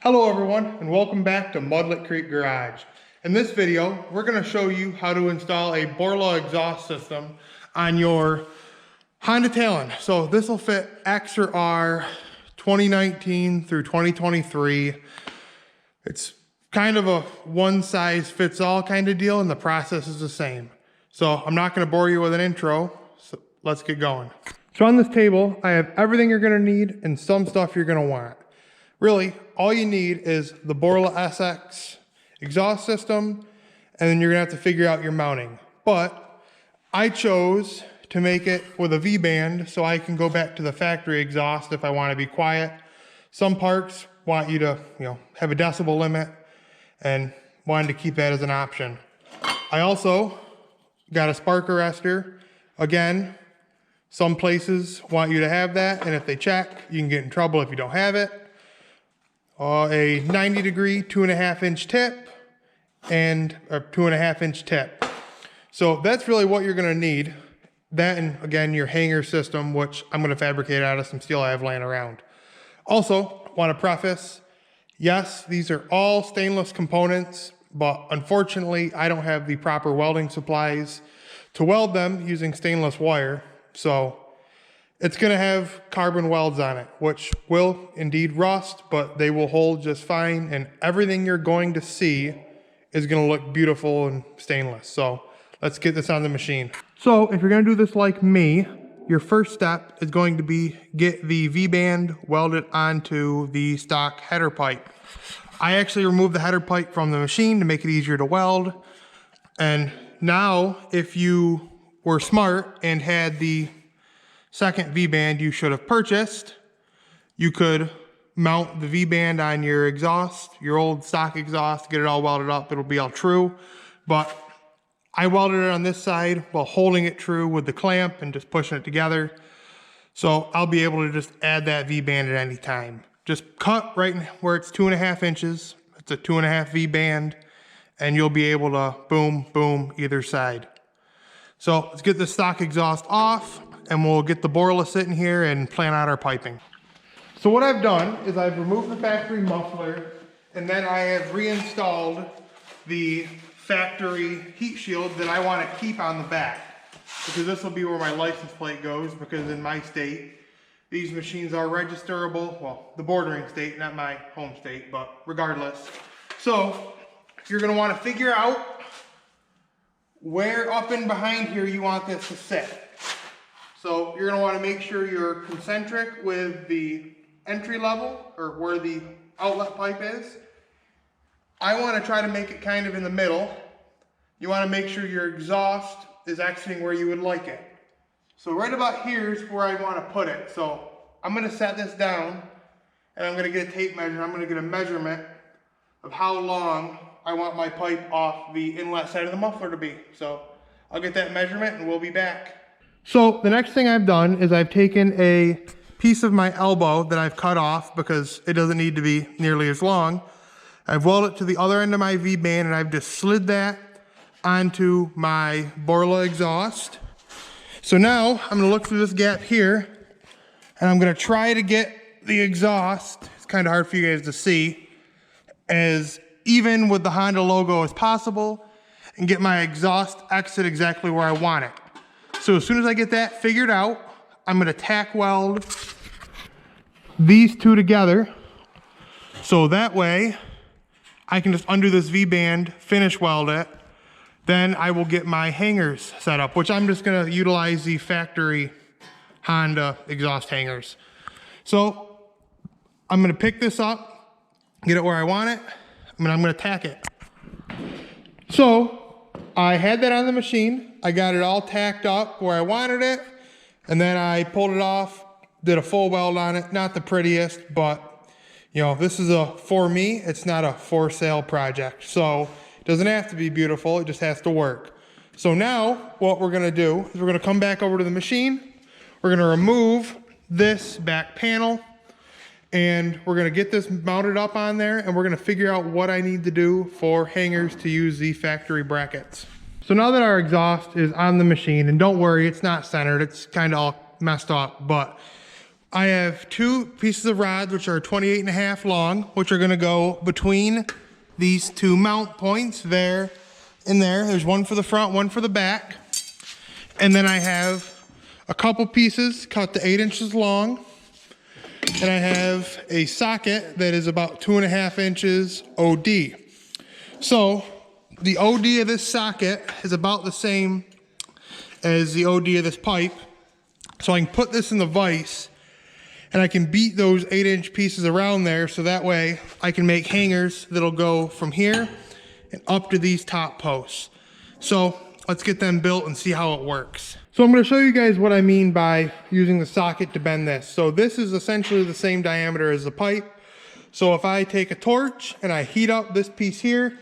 Hello everyone, and welcome back to Mudlet Creek Garage. In this video, we're going to show you how to install a Borla exhaust system on your Honda Talon. So this will fit X or R 2019 through 2023. It's kind of a one-size-fits-all kind of deal, and the process is the same. So I'm not going to bore you with an intro, so let's get going. So on this table, I have everything you're going to need and some stuff you're going to want. Really, all you need is the Borla SX exhaust system, and then you're gonna have to figure out your mounting. But I chose to make it with a V-band so I can go back to the factory exhaust if I want to be quiet. Some parks want you to, have a decibel limit, and wanted to keep that as an option. I also got a spark arrestor. Again, some places want you to have that, and if they check, you can get in trouble if you don't have it. A 90-degree 2.5-inch tip and a 2.5-inch tip. So that's really what you're going to need. That, and again, your hanger system, which I'm going to fabricate out of some steel I have laying around. Also, want to preface, yes, these are all stainless components, but unfortunately, I don't have the proper welding supplies to weld them using stainless wire. So it's going to have carbon welds on it, which will indeed rust, but they will hold just fine, and everything you're going to see is going to look beautiful and stainless. So let's get this on the machine. So if you're going to do this like me, your first step is going to be get the V-band welded onto the stock header pipe. I actually removed the header pipe from the machine to make it easier to weld. And now, if you were smart and had the second V-band you should have purchased, you could mount the V-band on your exhaust, your old stock exhaust, get it all welded up, it'll be all true. But I welded it on this side while holding it true with the clamp and just pushing it together. So I'll be able to just add that V-band at any time. Just cut right where it's 2.5 inches. It's a 2.5 V-band, and you'll be able to boom, boom, either side. So let's get the stock exhaust off, and we'll get the Borla sitting here and plan out our piping. So what I've done is I've removed the factory muffler, and then I have reinstalled the factory heat shield that I want to keep on the back, because this will be where my license plate goes, because in my state, these machines are registerable, well, the bordering state, not my home state, but regardless. So you're going to want to figure out where up and behind here you want this to sit. So you're going to want to make sure you're concentric with the entry level, or where the outlet pipe is. I want to try to make it kind of in the middle. You want to make sure your exhaust is exiting where you would like it. So right about here is where I want to put it. So I'm going to set this down, and I'm going to get a tape measure. I'm going to get a measurement of how long I want my pipe off the inlet side of the muffler to be. So I'll get that measurement and we'll be back. So the next thing I've done is I've taken a piece of my elbow that I've cut off because it doesn't need to be nearly as long. I've welded it to the other end of my V-band, and I've just slid that onto my Borla exhaust. So now I'm going to look through this gap here, and I'm going to try to get the exhaust, it's kind of hard for you guys to see, as even with the Honda logo as possible, and get my exhaust exit exactly where I want it. So as soon as I get that figured out, I'm going to tack weld these two together. So that way I can just undo this V-band, finish weld it. Then I will get my hangers set up, which I'm just going to utilize the factory Honda exhaust hangers. So I'm going to pick this up, get it where I want it, and I'm going to tack it. So I had that on the machine. I got it all tacked up where I wanted it, and then I pulled it off, did a full weld on it. Not the prettiest, but this is for me, it's not a for sale project. So it doesn't have to be beautiful, it just has to work. So now what we're gonna do is we're gonna come back over to the machine. We're gonna remove this back panel, and we're gonna get this mounted up on there, and we're gonna figure out what I need to do for hangers to use the factory brackets. So now that our exhaust is on the machine, and don't worry, it's not centered, it's kind of all messed up, but I have 2 pieces of rods, which are 28.5 long, which are gonna go between these 2 mount points there and there. There's one for the front, one for the back. And then I have a couple pieces cut to 8 inches long. And I have a socket that is about 2.5 inches OD. So the OD of this socket is about the same as the OD of this pipe. So I can put this in the vise and I can beat those 8-inch pieces around there, so that way I can make hangers that'll go from here and up to these top posts. So let's get them built and see how it works. So I'm going to show you guys what I mean by using the socket to bend this. So this is essentially the same diameter as the pipe. So if I take a torch and I heat up this piece here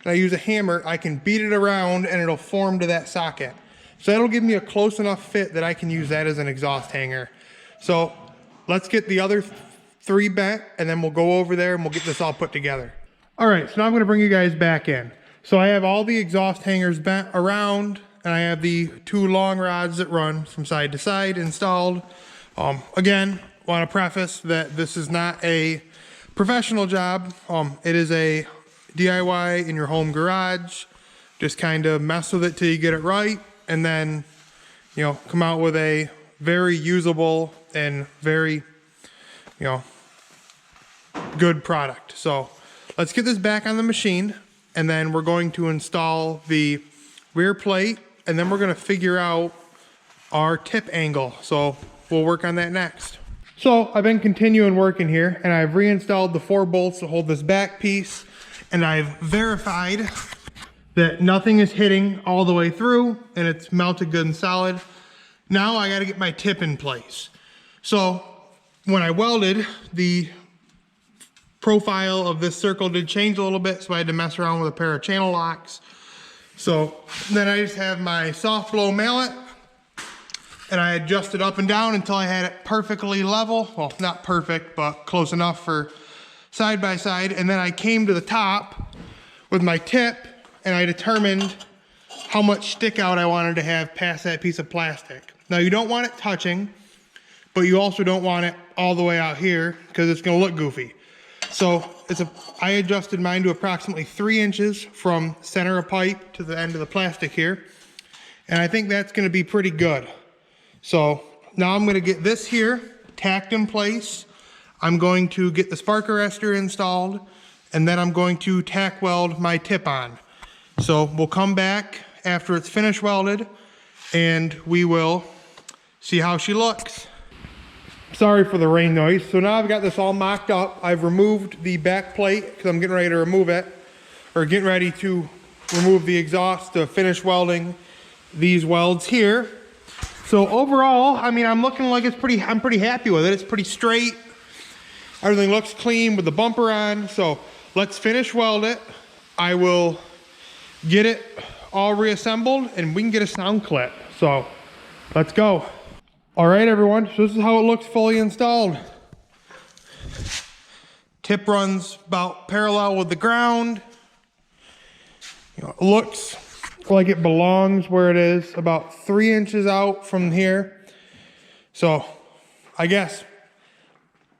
and I use a hammer, I can beat it around and it'll form to that socket. So that'll give me a close enough fit that I can use that as an exhaust hanger. So let's get the other 3 bent and then we'll go over there and we'll get this all put together. All right, so now I'm gonna bring you guys back in. So I have all the exhaust hangers bent around and I have the 2 long rods that run from side to side installed. Again, wanna preface that this is not a professional job. It is a DIY in your home garage. Just kind of mess with it till you get it right and then, you know, come out with a very usable and very, good product. So let's get this back on the machine and then we're going to install the rear plate and then we're going to figure out our tip angle. So we'll work on that next. So I've been continuing working here and I've reinstalled the 4 bolts to hold this back piece and I've verified that nothing is hitting all the way through and it's mounted good and solid. Now I got to get my tip in place. So when I welded, the profile of this circle did change a little bit, so I had to mess around with a pair of channel locks. So then I just have my soft blow mallet and I adjusted up and down until I had it perfectly level. Well, not perfect, but close enough for side by side. And then I came to the top with my tip and I determined how much stick out I wanted to have past that piece of plastic. Now you don't want it touching, but you also don't want it all the way out here because it's gonna look goofy. So I adjusted mine to approximately 3 inches from center of pipe to the end of the plastic here. And I think that's gonna be pretty good. So now I'm gonna get this here tacked in place. I'm going to get the spark arrestor installed and then I'm going to tack weld my tip on. So we'll come back after it's finished welded and we will see how she looks. Sorry for the rain noise. So now I've got this all mocked up. I've removed the back plate because I'm getting ready to remove it, or getting ready to remove the exhaust to finish welding these welds here. So overall, I mean, I'm looking like I'm pretty happy with it. It's pretty straight. Everything looks clean with the bumper on. So let's finish weld it. I will get it all reassembled and we can get a sound clip. So let's go. All right, everyone, so this is how it looks fully installed. Tip runs about parallel with the ground. It looks like it belongs where it is, about 3 inches out from here. So I guess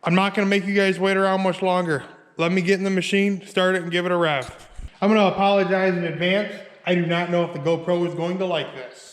I'm not gonna make you guys wait around much longer. Let me get in the machine, start it, and give it a rev. I'm gonna apologize in advance. I do not know if the GoPro is going to like this.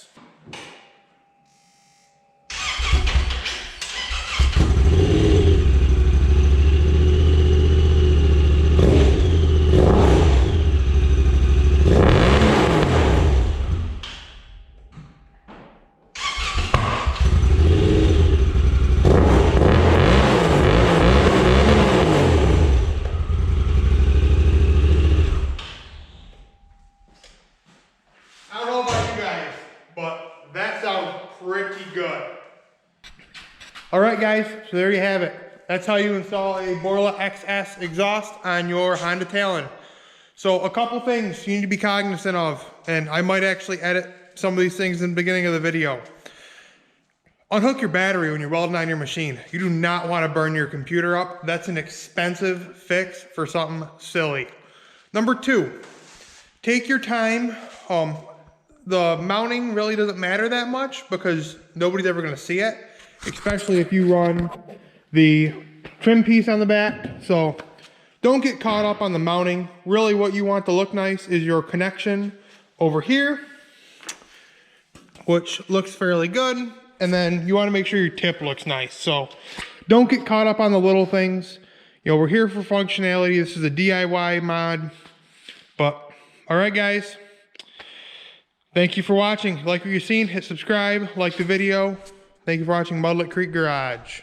All right, guys, so there you have it. That's how you install a Borla XS exhaust on your Honda Talon. So a couple things you need to be cognizant of, and I might actually edit some of these things in the beginning of the video. Unhook your battery when you're welding on your machine. You do not want to burn your computer up. That's an expensive fix for something silly. Number 2, take your time. The mounting really doesn't matter that much because nobody's ever going to see it. Especially if you run the trim piece on the back. So don't get caught up on the mounting. Really what you want to look nice is your connection over here, which looks fairly good. And then you want to make sure your tip looks nice. So don't get caught up on the little things. You know, we're here for functionality. This is a DIY mod. But all right, guys. Thank you for watching. Like what you've seen, hit subscribe, like the video. Thank you for watching Mudlet Creek Garage.